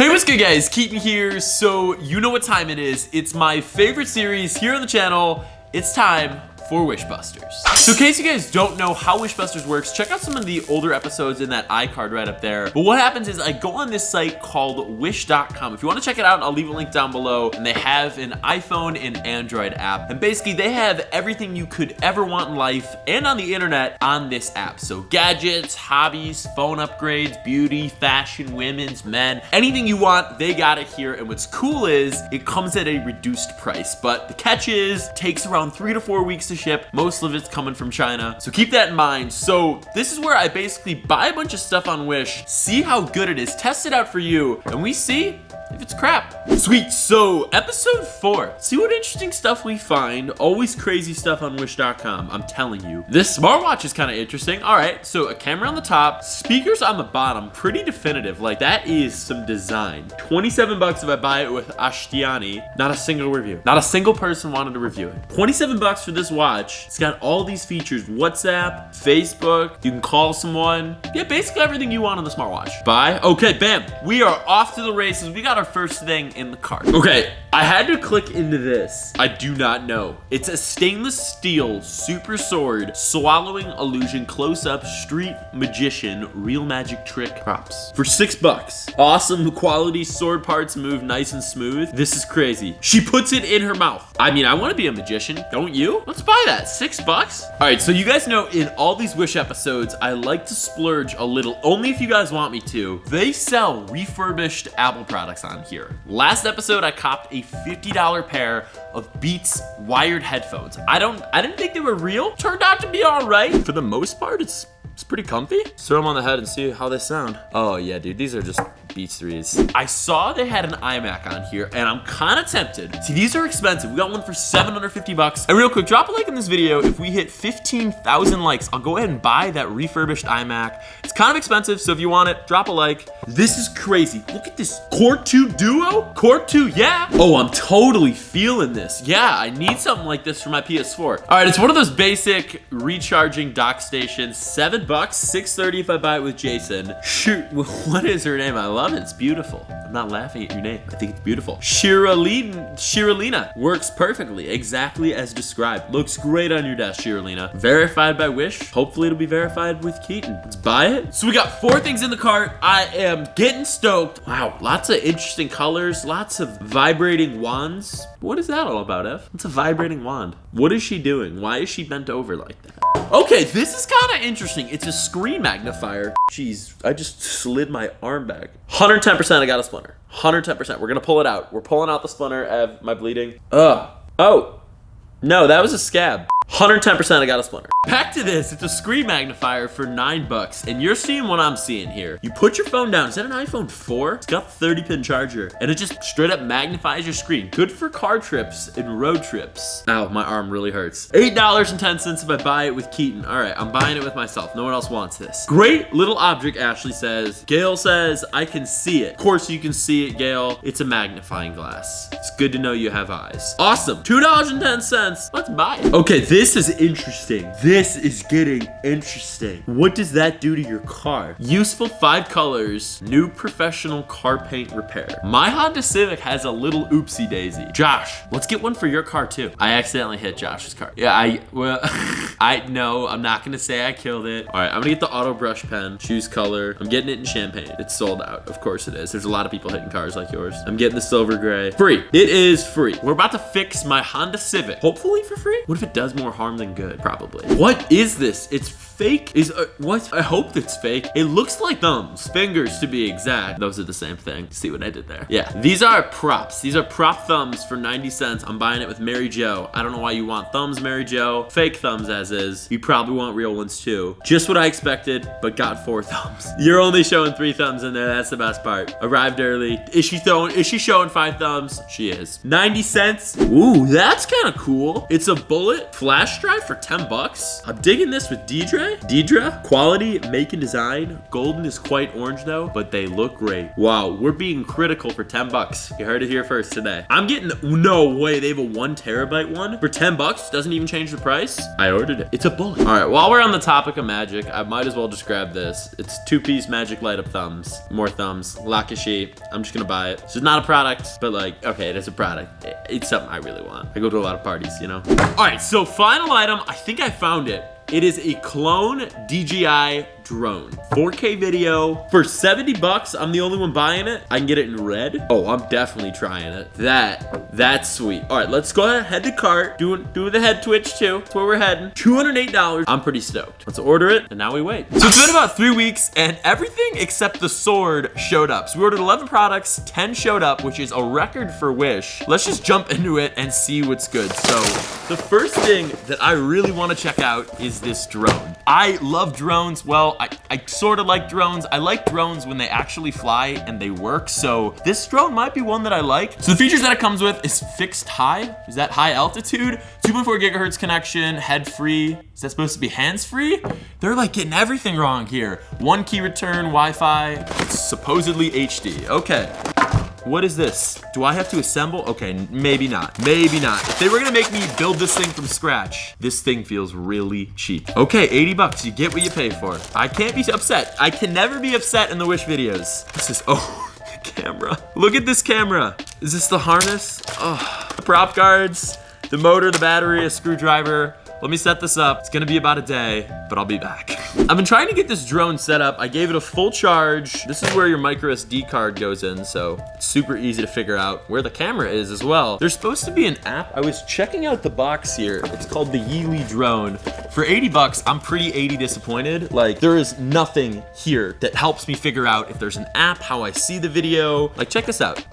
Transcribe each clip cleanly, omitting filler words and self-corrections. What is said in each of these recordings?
Hey, what's good guys? Keaton here. So you know what time it is. It's my favorite series here on the channel. It's time for WISHBUSTERS. So in case you guys don't know how WISHBUSTERS works, check out some of the older episodes in that iCard right up there. But what happens is I go on this site called wish.com. If you want to check it out, I'll leave a link down below. And they have an iPhone and Android app. And basically they have everything you could ever want in life and on the internet on this app. So gadgets, hobbies, phone upgrades, beauty, fashion, women's, men, anything you want, they got it here. And what's cool is it comes at a reduced price. But the catch is it takes around 3 to 4 weeks to ship. Most of it's coming from China, so keep that in mind. So this is where I basically buy a bunch of stuff on Wish, see how good it is, test it out for you, and we see if it's crap. Sweet. So episode 4, see what interesting stuff we find. Always crazy stuff on wish.com, I'm telling you. This smartwatch is kind of interesting. All right, so a camera on the top, speakers on the bottom, pretty definitive. Like that is some design. 27 bucks if I buy it with Ashtiani. Not a single review. Not a single person wanted to review it. 27 bucks for this watch. It's got all these features: WhatsApp, Facebook, you can call someone. Yeah, basically everything you want on the smartwatch. Buy. Okay, bam. We are off to the races. We got our first thing in the cart. Okay, I had to click into this. I do not know. It's a stainless steel super sword, swallowing illusion, close-up, street magician, real magic trick props for 6 bucks. Awesome quality sword parts, move nice and smooth. This is crazy. She puts it in her mouth. I mean, I want to be a magician, don't you? Let's buy that. 6 bucks. All right, so you guys know in all these Wish episodes, I like to splurge a little, only if you guys want me to. They sell refurbished Apple products on here. Last episode, I copped a $50 pair of Beats wired headphones. I didn't think they were real. Turned out to be all right. For the most part, it's pretty comfy. Throw them on the head and see how they sound. Oh yeah, dude, these are just Beats 3s. I saw they had an iMac on here and I'm kind of tempted. See, these are expensive. We got one for 750 bucks. And real quick, drop a like in this video. If we hit 15,000 likes, I'll go ahead and buy that refurbished iMac. It's kind of expensive, so if you want it, drop a like. This is crazy. Look at this Core 2 Duo. Core 2, yeah. Oh, I'm totally feeling this. Yeah, I need something like this for my PS4. All right, it's one of those basic recharging dock stations. 7 bucks, 630 if I buy it with Jason. Shoot, what is her name? I love it. It's beautiful. I'm not laughing at your name. I think it's beautiful. Shiralina works perfectly, exactly as described. Looks great on your desk, Shiralina. Verified by Wish. Hopefully it'll be verified with Keaton. Let's buy it. So we got 4 things in the cart. I am getting stoked. Wow, lots of interesting colors, lots of vibrating wands. What is that all about, Ev? What's a vibrating wand? What is she doing? Why is she bent over like that? Okay, this is kind of interesting. It's a screen magnifier. Jeez, I just slid my arm back. 110% I got a splinter. 110%. We're gonna pull it out. We're pulling out the splinter. Ev, am I bleeding? Oh. No, that was a scab. 110% I got a splinter. Back to this, it's a screen magnifier for 9 bucks, and you're seeing what I'm seeing here. You put your phone down. Is that an iPhone 4? It's got a 30-pin charger, and it just straight up magnifies your screen. Good for car trips and road trips. Ow, my arm really hurts. $8.10 if I buy it with Keaton. All right, I'm buying it with myself. No one else wants this. Great little object, Ashley says. Gail says, I can see it. Of course you can see it, Gail. It's a magnifying glass. It's good to know you have eyes. Awesome, $2.10. Let's buy it. Okay, this is interesting. This is getting interesting. What does that do to your car? Useful 5 colors, new professional car paint repair. My Honda Civic has a little oopsie daisy. Josh, let's get one for your car too. I accidentally hit Josh's car. Yeah, I'm not gonna say I killed it. All right, I'm gonna get the auto brush pen, choose color. I'm getting it in champagne. It's sold out, of course it is. There's a lot of people hitting cars like yours. I'm getting the silver gray. Free, it is free. We're about to fix my Honda Civic, hopefully for free. What if it does more harm than good? Probably. What is this? It's fake. What? I hope it's fake. It looks like thumbs, fingers to be exact. Those are the same thing. See what I did there? Yeah, these are props. These are prop thumbs for 90 cents. I'm buying it with Mary Jo. I don't know why you want thumbs, Mary Jo. Fake thumbs as is. You probably want real ones too. Just what I expected, but got 4 thumbs. You're only showing 3 thumbs in there. That's the best part. Arrived early. Is she showing 5 thumbs? She is. 90 cents. Ooh, that's kind of cool. It's a bullet flash drive for 10 bucks. I'm digging this with D-Drive. say? Deidre, quality, make and design. Golden is quite orange though, but they look great. Wow, we're being critical for 10 bucks. You heard it here first today. I'm getting, no way, they have a 1 terabyte one for 10 bucks. Doesn't even change the price. I ordered it. It's a bullet. All right, while we're on the topic of magic, I might as well just grab this. It's 2-piece magic light up thumbs. More thumbs, Lakashi. I'm just gonna buy it. This is not a product, but like, okay, it is a product. It's something I really want. I go to a lot of parties, you know? All right, so final item, I think I found it. It is a clone DJI drone. 4K video for 70 bucks. I'm the only one buying it. I can get it in red. Oh, I'm definitely trying it. That's sweet. All right, let's go ahead, head to cart. Do the head twitch too. That's where we're heading. $208. I'm pretty stoked. Let's order it, and now we wait. So it's been about 3 weeks, and everything except the sword showed up. So we ordered 11 products, 10 showed up, which is a record for Wish. Let's just jump into it and see what's good. So the first thing that I really want to check out is this drone. I love drones. Well, I sort of like drones. I like drones when they actually fly and they work. So this drone might be one that I like. So the features that it comes with is fixed high. Is that high altitude? 2.4 gigahertz connection, head free. Is that supposed to be hands free? They're like getting everything wrong here. 1 key return, Wi-Fi. It's supposedly HD. Okay. What is this? Do I have to assemble? Okay, maybe not. Maybe not. If they were gonna make me build this thing from scratch, this thing feels really cheap. Okay, 80 bucks. You get what you pay for. I can't be upset. I can never be upset in the Wish videos. This is, oh, the camera. Look at this camera. Is this the harness? Oh, the prop guards, the motor, the battery, a screwdriver. Let me set this up. It's gonna be about a day, but I'll be back. I've been trying to get this drone set up. I gave it a full charge. This is where your micro SD card goes in, so it's super easy to figure out where the camera is as well. There's supposed to be an app. I was checking out the box here. It's called the Yealy Drone. For 80 bucks, I'm pretty 80 disappointed. Like, there is nothing here that helps me figure out if there's an app, how I see the video. Like, check this out.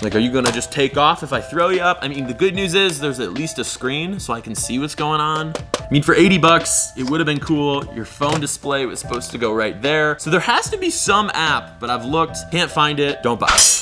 Like, are you gonna just take off if I throw you up? I mean, the good news is there's at least a screen so I can see what's going on. I mean, for 80 bucks, it would have been cool. Your phone display was supposed to go right there. So there has to be some app, but I've looked, can't find it, don't buy it.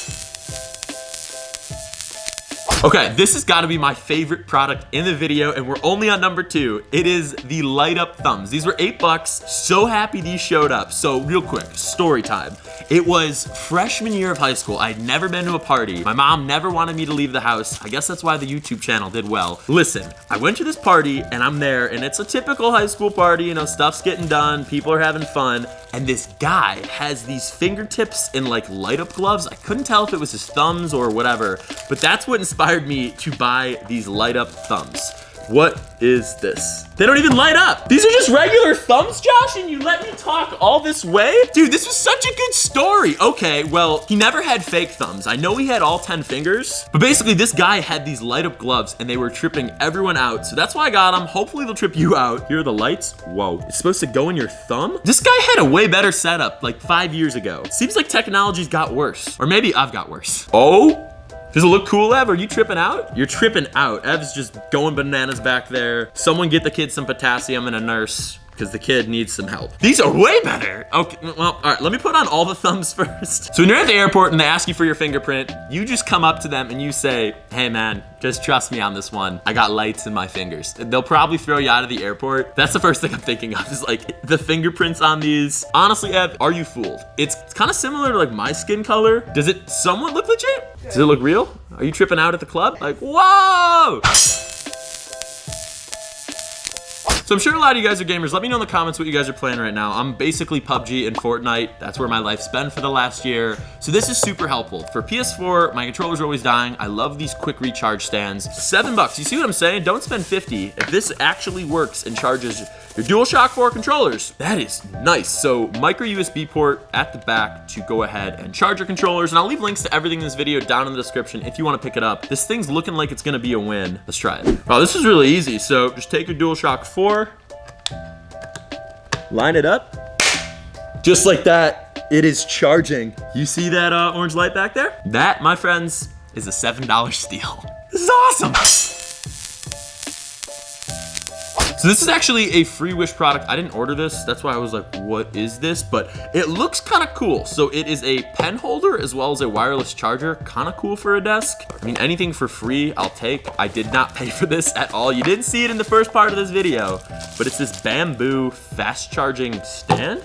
Okay, this has got to be my favorite product in the video, and we're only on number 2. It is the light up thumbs. These were 8 bucks. So happy these showed up. So real quick, story time. It was freshman year of high school. I'd never been to a party. My mom never wanted me to leave the house. I guess that's why the YouTube channel did well. Listen, I went to this party and I'm there, and it's a typical high school party. You know, stuff's getting done, people are having fun, and this guy has these fingertips in like light up gloves. I couldn't tell if it was his thumbs or whatever, but that's what inspired me to buy these light up thumbs. What is this? They don't even light up. These are just regular thumbs, Josh, and you let me talk all this way? Dude, this was such a good story. Okay, well, he never had fake thumbs. I know he had all 10 fingers, but basically this guy had these light up gloves and they were tripping everyone out. So that's why I got them. Hopefully they'll trip you out. Here are the lights. Whoa, it's supposed to go in your thumb? This guy had a way better setup like 5 years ago. Seems like technology's got worse, or maybe I've got worse. Oh. Does it look cool, Ev? Are you tripping out? You're tripping out. Ev's just going bananas back there. Someone get the kid some potassium and a nurse, because the kid needs some help. These are way better. Okay, well, all right, let me put on all the thumbs first. So when you're at the airport and they ask you for your fingerprint, you just come up to them and you say, hey man, just trust me on this one. I got lights in my fingers. They'll probably throw you out of the airport. That's the first thing I'm thinking of, is like the fingerprints on these. Honestly, Ev, are you fooled? It's kind of similar to like my skin color. Does it somewhat look legit? Does it look real? Are you tripping out at the club? Like, whoa! So I'm sure a lot of you guys are gamers. Let me know in the comments what you guys are playing right now. I'm basically PUBG and Fortnite. That's where my life's been for the last year. So this is super helpful. For PS4, my controller's always dying. I love these quick recharge stands. 7 bucks. You see what I'm saying? Don't spend 50. If this actually works and charges your DualShock 4 controllers, that is nice. So micro USB port at the back to go ahead and charge your controllers. And I'll leave links to everything in this video down in the description if you want to pick it up. This thing's looking like it's gonna be a win. Let's try it. Wow, this is really easy. So just take your DualShock 4, line it up, just like that. It is charging. You see that orange light back there? That, my friends, is a $7 steal. This is awesome. So this is actually a free Wish product. I didn't order this. That's why I was like, what is this? But it looks kind of cool. So it is a pen holder as well as a wireless charger. Kind of cool for a desk. I mean, anything for free, I'll take. I did not pay for this at all. You didn't see it in the first part of this video, but it's this bamboo fast charging stand.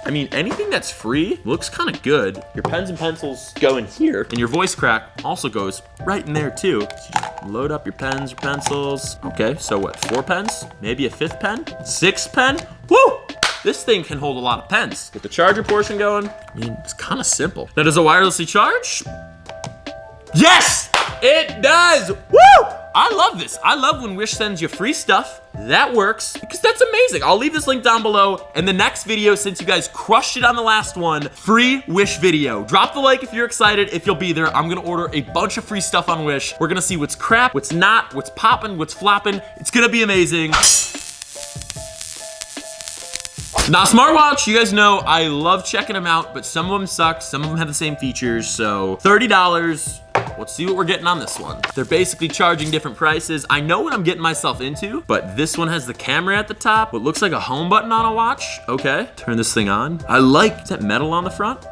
I mean, anything that's free looks kind of good. Your pens and pencils go in here, and your voice crack also goes right in there too. So you just load up your pens, your pencils. Okay, so what, 4 pens? Maybe a 5th pen? 6th pen? Woo! This thing can hold a lot of pens. Get the charger portion going. I mean, it's kind of simple. Now, does it wirelessly charge? Yes, it does. Woo! I love this. I love when Wish sends you free stuff. That works because that's amazing. I'll leave this link down below. And the next video, since you guys crushed it on the last one, free Wish video. Drop the like if you're excited, if you'll be there. I'm gonna order a bunch of free stuff on Wish. We're gonna see what's crap, what's not, what's popping, what's flopping. It's gonna be amazing. Now, Smartwatch, you guys know I love checking them out, but some of them suck. Some of them have the same features. So $30. Let's see what we're getting on this one. They're basically charging different prices. I know what I'm getting myself into, but this one has the camera at the top. What looks like a home button on a watch. Okay, turn this thing on. I like, is that metal on the front?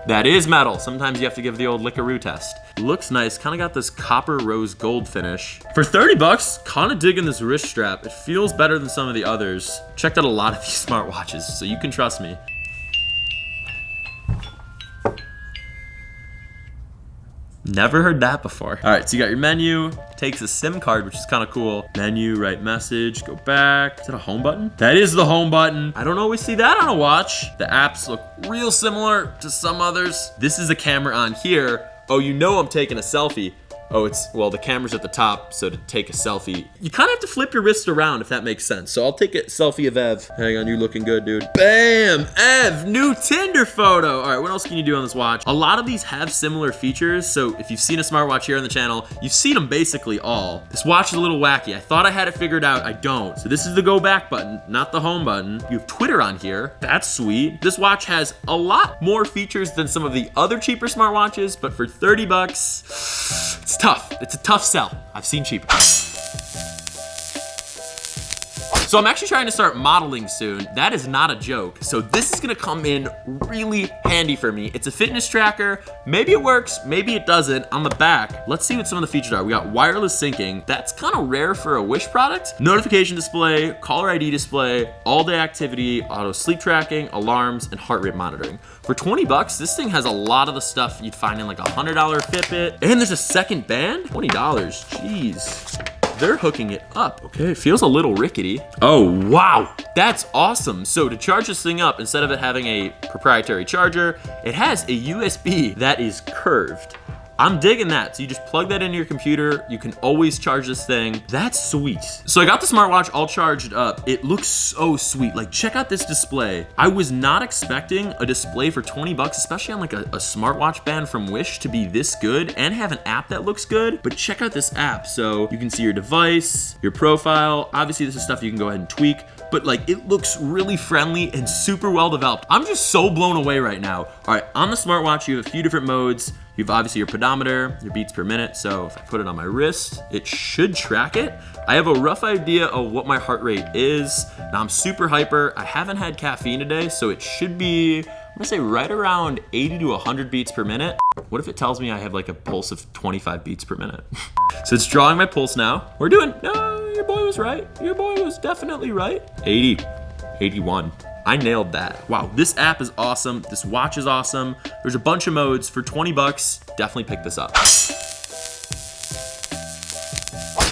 That is metal. Sometimes you have to give the old lickaroo test. Looks nice, kind of got this copper rose gold finish. For 30 bucks, kind of digging this wrist strap. It feels better than some of the others. Checked out a lot of these smartwatches, so you can trust me. Never heard that before. All right, so you got your menu. Takes a SIM card, which is kind of cool. Menu, write message, go back. Is that a home button? That is the home button. I don't always see that on a watch. The apps look real similar to some others. This is a camera on here. Oh, you know I'm taking a selfie. Oh, well, the camera's at the top, so to take a selfie, you kind of have to flip your wrist around, if that makes sense. So I'll take a selfie of Ev. Hang on, you looking good, dude. Bam, Ev, new Tinder photo. All right, what else can you do on this watch? A lot of these have similar features, so if you've seen a smartwatch here on the channel, you've seen them basically all. This watch is a little wacky. I thought I had it figured out, I don't. So this is the go back button, not the home button. You have Twitter on here, that's sweet. This watch has a lot more features than some of the other cheaper smartwatches, but for 30 bucks, it's tough. It's a tough sell. I've seen cheaper. So I'm actually trying to start modeling soon. That is not a joke. So this is gonna come in really handy for me. It's a fitness tracker. Maybe it works, maybe it doesn't. On the back, let's see what some of the features are. We got wireless syncing. That's kind of rare for a Wish product. Notification display, caller ID display, all-day activity, auto sleep tracking, alarms, and heart rate monitoring. For 20 bucks, this thing has a lot of the stuff you'd find in like a $100 Fitbit. And there's a second band, $20, jeez. They're hooking it up. Okay, it feels a little rickety. Oh, wow, that's awesome. So to charge this thing up, instead of it having a proprietary charger, it has a USB that is curved. I'm digging that. So you just plug that into your computer. You can always charge this thing. That's sweet. So I got the smartwatch all charged up. It looks so sweet. Like, check out this display. I was not expecting a display for 20 bucks, especially on like a smartwatch band from Wish, to be this good and have an app that looks good. But check out this app. So you can see your device, your profile. Obviously this is stuff you can go ahead and tweak, but like it looks really friendly and super well developed. I'm just so blown away right now. All right, on the smartwatch, you have a few different modes. You have obviously your pedometer, your beats per minute. So if I put it on my wrist, it should track it. I have a rough idea of what my heart rate is. Now I'm super hyper. I haven't had caffeine today, so it should be, I'm gonna say right around 80 to 100 beats per minute. What if it tells me I have like a pulse of 25 beats per minute? So it's drawing my pulse now. We're doing, no, your boy was right. Your boy was definitely right. 80, 81. I nailed that. Wow, this app is awesome. This watch is awesome. There's a bunch of modes. For 20 bucks, definitely pick this up.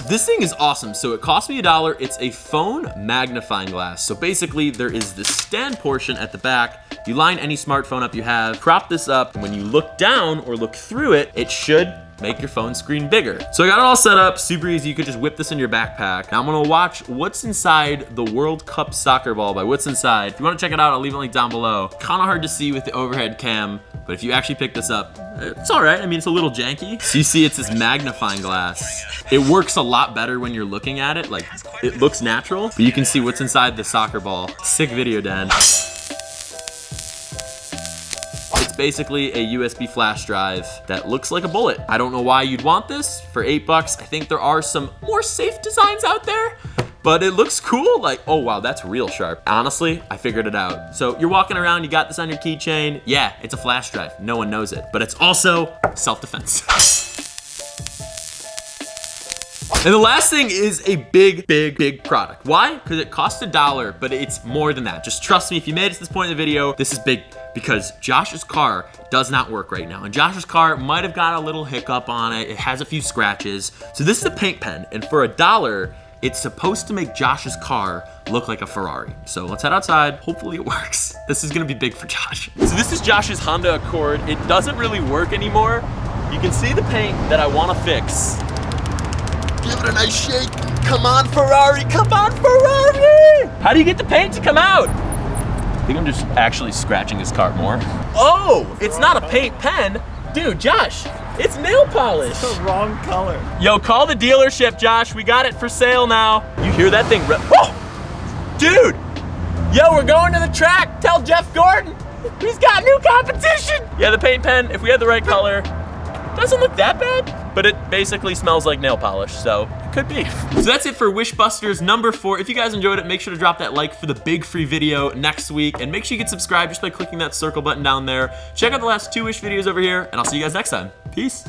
This thing is awesome. So it cost me $1. It's a phone magnifying glass. So basically there is the stand portion at the back. You line any smartphone up you have, prop this up, and when you look down or look through it, it should make your phone screen bigger. So I got it all set up, super easy. You could just whip this in your backpack. Now I'm gonna watch What's Inside the World Cup Soccer Ball by What's Inside. If you wanna check it out, I'll leave a link down below. Kinda hard to see with the overhead cam, but if you actually pick this up, it's all right. I mean, it's a little janky. So you see it's this magnifying glass. It works a lot better when you're looking at it. Like, it looks natural, but you can see what's inside the soccer ball. Sick video, Dan. Basically a USB flash drive that looks like a bullet. I don't know why you'd want this for $8. I think there are some more safe designs out there, but it looks cool. Like, oh wow, that's real sharp. Honestly, I figured it out. So you're walking around, you got this on your keychain. Yeah, it's a flash drive. No one knows it, but it's also self-defense. And the last thing is a big product. Why? Because it costs $1, but it's more than that. Just trust me, if you made it to this point in the video, this is big, because Josh's car does not work right now. And Josh's car might have got a little hiccup on it. It has a few scratches. So this is a paint pen, and for $1, it's supposed to make Josh's car look like a Ferrari. So let's head outside. Hopefully it works. This is gonna be big for Josh. So this is Josh's Honda Accord. It doesn't really work anymore. You can see the paint that I wanna fix. Give it a nice shake. Come on, Ferrari, come on, Ferrari! How do you get the paint to come out? I think I'm just actually scratching his car more. Oh, it's not a paint pen. Dude, Josh, it's nail polish. It's the wrong color. Yo, call the dealership, Josh. We got it for sale now. You hear that thing? Oh, dude. Yo, we're going to the track. Tell Jeff Gordon. He's got new competition. Yeah, the paint pen, if we had the right color, doesn't look that bad, but it basically smells like nail polish, so it could be. So that's it for WISHBUSTERS number 4. If you guys enjoyed it, make sure to drop that like for the big free video next week, and make sure you get subscribed just by clicking that circle button down there. Check out the last 2 Wish videos over here, and I'll see you guys next time. Peace.